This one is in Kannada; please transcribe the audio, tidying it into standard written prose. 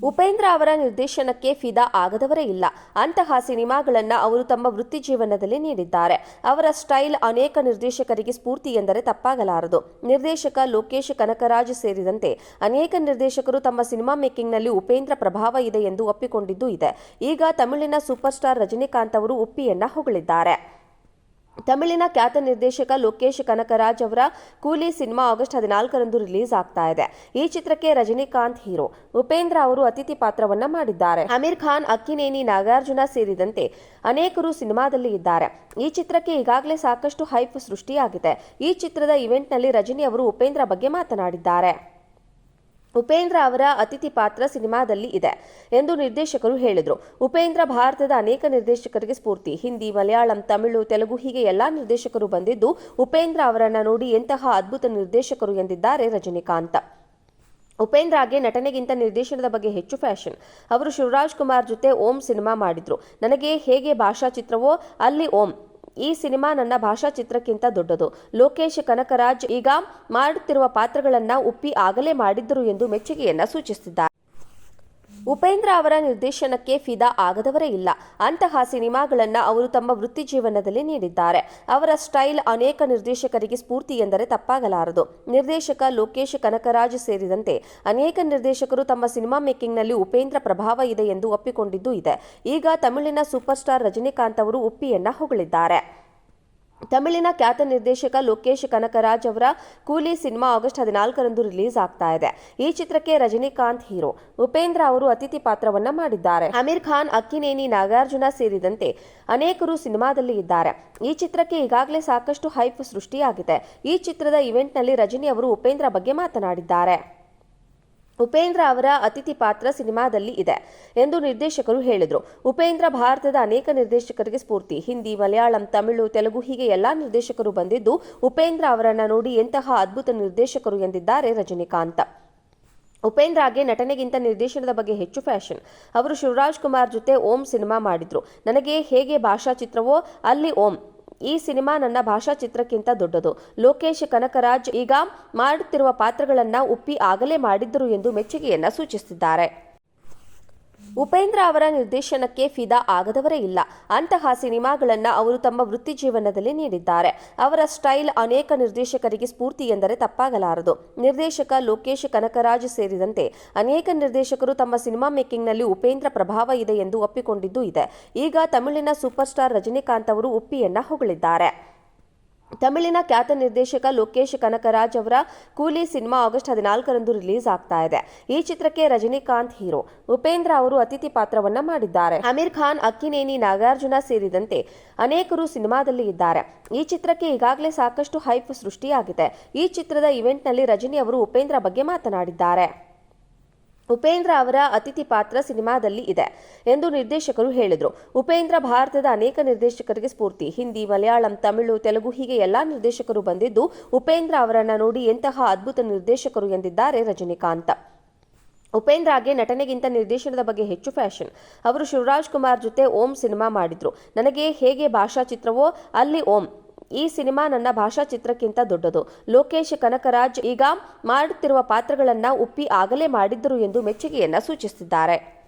ಉಪೇಂದ್ರ ಅವರ ನಿರ್ದೇಶನಕ್ಕೆ ಫಿದಾ ಆಗದವರೇ ಇಲ್ಲ. ಅಂತಹ ಸಿನಿಮಾಗಳನ್ನು ಅವರು ತಮ್ಮ ವೃತ್ತಿ ಜೀವನದಲ್ಲಿ ನೀಡಿದ್ದಾರೆ. ಅವರ ಸ್ಟೈಲ್ ಅನೇಕ ನಿರ್ದೇಶಕರಿಗೆ ಸ್ಫೂರ್ತಿ ಎಂದರೆ ತಪ್ಪಾಗಲಾರದು. ನಿರ್ದೇಶಕ ಲೋಕೇಶ್ ಕನಕರಾಜ್ ಸೇರಿದಂತೆ ಅನೇಕ ನಿರ್ದೇಶಕರು ತಮ್ಮ ಸಿನಿಮಾ ಮೇಕಿಂಗ್ನಲ್ಲಿ ಉಪೇಂದ್ರ ಪ್ರಭಾವ ಇದೆ ಎಂದು ಒಪ್ಪಿಕೊಂಡಿದ್ದೂ ಇದೆ. ಈಗ ತಮಿಳಿನ ಸೂಪರ್ ಸ್ಟಾರ್ ರಜನಿಕಾಂತ್ ಅವರು ಉಪ್ಪಿಯನ್ನ ಹೊಗಳಿದ್ದಾರೆ. ತಮಿಳಿನ ಖ್ಯಾತ ನಿರ್ದೇಶಕ ಲೋಕೇಶ್ ಕನಕರಾಜ್ ಅವರ ಕೂಲಿ ಸಿನಿಮಾ ಆಗಸ್ಟ್ 14ರಂದು ರಿಲೀಸ್ ಆಗ್ತಾ ಇದೆ. ಈ ಚಿತ್ರಕ್ಕೆ ರಜನಿಕಾಂತ್ ಹೀರೋ, ಉಪೇಂದ್ರ ಅವರು ಅತಿಥಿ ಪಾತ್ರವನ್ನ ಮಾಡಿದ್ದಾರೆ. ಅಮೀರ್ ಖಾನ್, ಅಕ್ಕಿನೇನಿ, ನಾಗಾರ್ಜುನ ಸೇರಿದಂತೆ ಅನೇಕರು ಸಿನಿಮಾದಲ್ಲಿ ಇದ್ದಾರೆ. ಈ ಚಿತ್ರಕ್ಕೆ ಈಗಾಗಲೇ ಸಾಕಷ್ಟು ಹೈಪ್ ಸೃಷ್ಟಿಯಾಗಿದೆ. ಈ ಚಿತ್ರದ ಇವೆಂಟ್ನಲ್ಲಿ ರಜನಿ ಅವರು ಉಪೇಂದ್ರ ಬಗ್ಗೆ ಮಾತನಾಡಿದ್ದಾರೆ. ಉಪೇಂದ್ರ ಅವರ ಅತಿಥಿ ಪಾತ್ರ ಸಿನಿಮಾದಲ್ಲಿ ಇದೆ ಎಂದು ನಿರ್ದೇಶಕರು ಹೇಳಿದರು. ಉಪೇಂದ್ರ ಭಾರತದ ಅನೇಕ ನಿರ್ದೇಶಕರಿಗೆ ಸ್ಫೂರ್ತಿ. ಹಿಂದಿ, ಮಲಯಾಳಂ, ತಮಿಳು, ತೆಲುಗು ಹೀಗೆ ಎಲ್ಲಾ ನಿರ್ದೇಶಕರು ಬಂದಿದ್ದು ಉಪೇಂದ್ರ ಅವರನ್ನ ನೋಡಿ ಎಂತಹ ಅದ್ಭುತ ನಿರ್ದೇಶಕರು ಎಂದಿದ್ದಾರೆ ರಜನಿಕಾಂತ್. ಉಪೇಂದ್ರಗೆ ನಟನೆಗಿಂತ ನಿರ್ದೇಶನದ ಬಗ್ಗೆ ಹೆಚ್ಚು ಫ್ಯಾಷನ್. ಅವರು ಶಿವರಾಜ್ ಕುಮಾರ್ ಜೊತೆ ಓಂ ಸಿನಿಮಾ ಮಾಡಿದ್ರು. ನನಗೆ ಹೇಗೆ ಭಾಷಾ ಚಿತ್ರವೋ ಅಲ್ಲಿ ಓಂ. ಈ ಸಿನಿಮಾ ನನ್ನ ಭಾಷಾ ಚಿತ್ರಕ್ಕಿಂತ ದೊಡ್ಡದು. ಲೋಕೇಶ್ ಕನಕರಾಜ್ ಈಗ ಮಾಡುತ್ತಿರುವ ಪಾತ್ರಗಳನ್ನ ಉಪ್ಪಿ ಆಗಲೇ ಮಾಡಿದ್ದರು ಎಂದು ಮೆಚ್ಚುಗೆಯನ್ನ ಸೂಚಿಸಿದ್ದಾರೆ. ಉಪೇಂದ್ರ ಅವರ ನಿರ್ದೇಶನಕ್ಕೆ ಫಿದಾ ಆಗದವರೇ ಇಲ್ಲ. ಅಂತಹ ಸಿನಿಮಾಗಳನ್ನು ಅವರು ತಮ್ಮ ವೃತ್ತಿ ಜೀವನದಲ್ಲಿ ನೀಡಿದ್ದಾರೆ. ಅವರ ಸ್ಟೈಲ್ ಅನೇಕ ನಿರ್ದೇಶಕರಿಗೆ ಸ್ಫೂರ್ತಿ ಎಂದರೆ ತಪ್ಪಾಗಲಾರದು. ನಿರ್ದೇಶಕ ಲೋಕೇಶ್ ಕನಕರಾಜ್ ಸೇರಿದಂತೆ ಅನೇಕ ನಿರ್ದೇಶಕರು ತಮ್ಮ ಸಿನಿಮಾ ಮೇಕಿಂಗ್ನಲ್ಲಿ ಉಪೇಂದ್ರ ಪ್ರಭಾವ ಇದೆ ಎಂದು ಒಪ್ಪಿಕೊಂಡಿದ್ದೂ ಇದೆ. ಈಗ ತಮಿಳಿನ ಸೂಪರ್ ಸ್ಟಾರ್ ರಜನಿಕಾಂತ್ ಅವರು ಉಪ್ಪಿಯನ್ನ ಹೊಗಳಿದ್ದಾರೆ. ತಮಿಳಿನ ಖ್ಯಾತ ನಿರ್ದೇಶಕ ಲೋಕೇಶ್ ಕನಕರಾಜ್ ಅವರ ಕೂಲಿ ಸಿನಿಮಾ ಆಗಸ್ಟ್ 14ರಂದು ರಿಲೀಸ್ ಆಗ್ತಾ ಇದೆ. ಈ ಚಿತ್ರಕ್ಕೆ ರಜನಿಕಾಂತ್ ಹೀರೋ, ಉಪೇಂದ್ರ ಅವರು ಅತಿಥಿ ಪಾತ್ರವನ್ನ ಮಾಡಿದ್ದಾರೆ. ಅಮೀರ್ ಖಾನ್, ಅಕ್ಕಿನೇನಿ, ನಾಗಾರ್ಜುನ ಸೇರಿದಂತೆ ಅನೇಕರು ಸಿನಿಮಾದಲ್ಲಿ ಇದ್ದಾರೆ. ಈ ಚಿತ್ರಕ್ಕೆ ಈಗಾಗಲೇ ಸಾಕಷ್ಟು ಹೈಪ್ ಸೃಷ್ಟಿಯಾಗಿದೆ. ಈ ಚಿತ್ರದ ಇವೆಂಟ್ನಲ್ಲಿ ರಜನಿ ಅವರು ಉಪೇಂದ್ರ ಬಗ್ಗೆ ಮಾತನಾಡಿದ್ದಾರೆ. ಉಪೇಂದ್ರ ಅವರ ಅತಿಥಿ ಪಾತ್ರ ಸಿನಿಮಾದಲ್ಲಿ ಇದೆ ಎಂದು ನಿರ್ದೇಶಕರು ಹೇಳಿದರು. ಉಪೇಂದ್ರ ಭಾರತದ ಅನೇಕ ನಿರ್ದೇಶಕರಿಗೆ ಸ್ಫೂರ್ತಿ. ಹಿಂದಿ, ಮಲಯಾಳಂ, ತಮಿಳು, ತೆಲುಗು ಹೀಗೆ ಎಲ್ಲಾ ನಿರ್ದೇಶಕರು ಬಂದಿದ್ದು ಉಪೇಂದ್ರ ಅವರನ್ನ ನೋಡಿ ಎಂತಹ ಅದ್ಭುತ ನಿರ್ದೇಶಕರು ಎಂದಿದ್ದಾರೆ ರಜನಿಕಾಂತ್. ಉಪೇಂದ್ರಗೆ ನಟನೆಗಿಂತ ನಿರ್ದೇಶನದ ಬಗ್ಗೆ ಹೆಚ್ಚು ಫ್ಯಾಷನ್. ಅವರು ಶಿವರಾಜ್ ಕುಮಾರ್ ಜೊತೆ ಓಂ ಸಿನಿಮಾ ಮಾಡಿದ್ರು. ನನಗೆ ಹೇಗೆ ಭಾಷಾ ಚಿತ್ರವೋ ಅಲ್ಲಿ ಓಂ. ಈ ಸಿನಿಮಾ ನನ್ನ ಭಾಷಾ ಚಿತ್ರಕ್ಕಿಂತ ದೊಡ್ಡದು. ಲೋಕೇಶ್ ಕನಕರಾಜ್ ಈಗ ಮಾಡುತ್ತಿರುವ ಪಾತ್ರಗಳನ್ನ ಉಪ್ಪಿ ಆಗಲೇ ಮಾಡಿದ್ದರು ಎಂದು ಮೆಚ್ಚುಗೆಯನ್ನ ಸೂಚಿಸಿದ್ದಾರೆ. ಉಪೇಂದ್ರ ಅವರ ನಿರ್ದೇಶನಕ್ಕೆ ಫಿದಾ ಆಗದವರೇ ಇಲ್ಲ. ಅಂತಹ ಸಿನಿಮಾಗಳನ್ನು ಅವರು ತಮ್ಮ ವೃತ್ತಿ ಜೀವನದಲ್ಲಿ ನೀಡಿದ್ದಾರೆ. ಅವರ ಸ್ಟೈಲ್ ಅನೇಕ ನಿರ್ದೇಶಕರಿಗೆ ಸ್ಫೂರ್ತಿ ಎಂದರೆ ತಪ್ಪಾಗಲಾರದು. ನಿರ್ದೇಶಕ ಲೋಕೇಶ್ ಕನಕರಾಜ್ ಸೇರಿದಂತೆ ಅನೇಕ ನಿರ್ದೇಶಕರು ತಮ್ಮ ಸಿನಿಮಾ ಮೇಕಿಂಗ್ನಲ್ಲಿ ಉಪೇಂದ್ರ ಪ್ರಭಾವ ಇದೆ ಎಂದು ಒಪ್ಪಿಕೊಂಡಿದ್ದೂ ಇದೆ. ಈಗ ತಮಿಳಿನ ಸೂಪರ್ ಸ್ಟಾರ್ ರಜನಿಕಾಂತ್ ಅವರು ಉಪ್ಪಿಯನ್ನ ಹೊಗಳಿದ್ದಾರೆ. ತಮಿಳಿನ ಖ್ಯಾತ ನಿರ್ದೇಶಕ ಲೋಕೇಶ್ ಕನಕರಾಜ್ ಅವರ ಕೂಲಿ ಸಿನಿಮಾ ಆಗಸ್ಟ್ 14ರಂದು ರಿಲೀಸ್ ಆಗ್ತಾ ಇದೆ. ಈ ಚಿತ್ರಕ್ಕೆ ರಜನಿಕಾಂತ್ ಹೀರೋ, ಉಪೇಂದ್ರ ಅವರು ಅತಿಥಿ ಪಾತ್ರವನ್ನ ಮಾಡಿದ್ದಾರೆ. ಅಮೀರ್ ಖಾನ್, ಅಕ್ಕಿನೇನಿ, ನಾಗಾರ್ಜುನ ಸೇರಿದಂತೆ ಅನೇಕರು ಸಿನಿಮಾದಲ್ಲಿ ಇದ್ದಾರೆ. ಈ ಚಿತ್ರಕ್ಕೆ ಈಗಾಗಲೇ ಸಾಕಷ್ಟು ಹೈಪ್ ಸೃಷ್ಟಿಯಾಗಿದೆ. ಈ ಚಿತ್ರದ ಇವೆಂಟ್ನಲ್ಲಿ ರಜನಿ ಅವರು ಉಪೇಂದ್ರ ಬಗ್ಗೆ ಮಾತನಾಡಿದ್ದಾರೆ. ಉಪೇಂದ್ರ ಅವರ ಅತಿಥಿ ಪಾತ್ರ ಸಿನಿಮಾದಲ್ಲಿ ಇದೆ ಎಂದು ನಿರ್ದೇಶಕರು ಹೇಳಿದರು. ಉಪೇಂದ್ರ ಭಾರತದ ಅನೇಕ ನಿರ್ದೇಶಕರಿಗೆ ಸ್ಫೂರ್ತಿ. ಹಿಂದಿ, ಮಲಯಾಳಂ, ತಮಿಳು, ತೆಲುಗು ಹೀಗೆ ಎಲ್ಲಾ ನಿರ್ದೇಶಕರು ಬಂದಿದ್ದು ಉಪೇಂದ್ರ ಅವರನ್ನ ನೋಡಿ ಎಂತಹ ಅದ್ಭುತ ನಿರ್ದೇಶಕರು ಎಂದಿದ್ದಾರೆ ರಜನಿಕಾಂತ್. ಉಪೇಂದ್ರಗೆ ನಟನೆಗಿಂತ ನಿರ್ದೇಶನದ ಬಗ್ಗೆ ಹೆಚ್ಚು ಫ್ಯಾಷನ್. ಅವರು ಶಿವರಾಜ್ ಕುಮಾರ್ ಜೊತೆ ಓಂ ಸಿನಿಮಾ ಮಾಡಿದ್ರು. ನನಗೆ ಹೇಗೆ ಭಾಷಾ ಚಿತ್ರವೋ ಅಲ್ಲಿ ಓಂ. ಈ ಸಿನಿಮಾ ನನ್ನ ಭಾಷಾ ಚಿತ್ರಕ್ಕಿಂತ ದೊಡ್ಡದು. ಲೋಕೇಶ್ ಕನಕರಾಜ್ ಈಗ ಮಾಡುತ್ತಿರುವ ಪಾತ್ರಗಳನ್ನ ಉಪ್ಪಿ ಆಗಲೇ ಮಾಡಿದ್ದರು ಎಂದು ಮೆಚ್ಚುಗೆಯನ್ನ ಸೂಚಿಸಿದ್ದಾರೆ.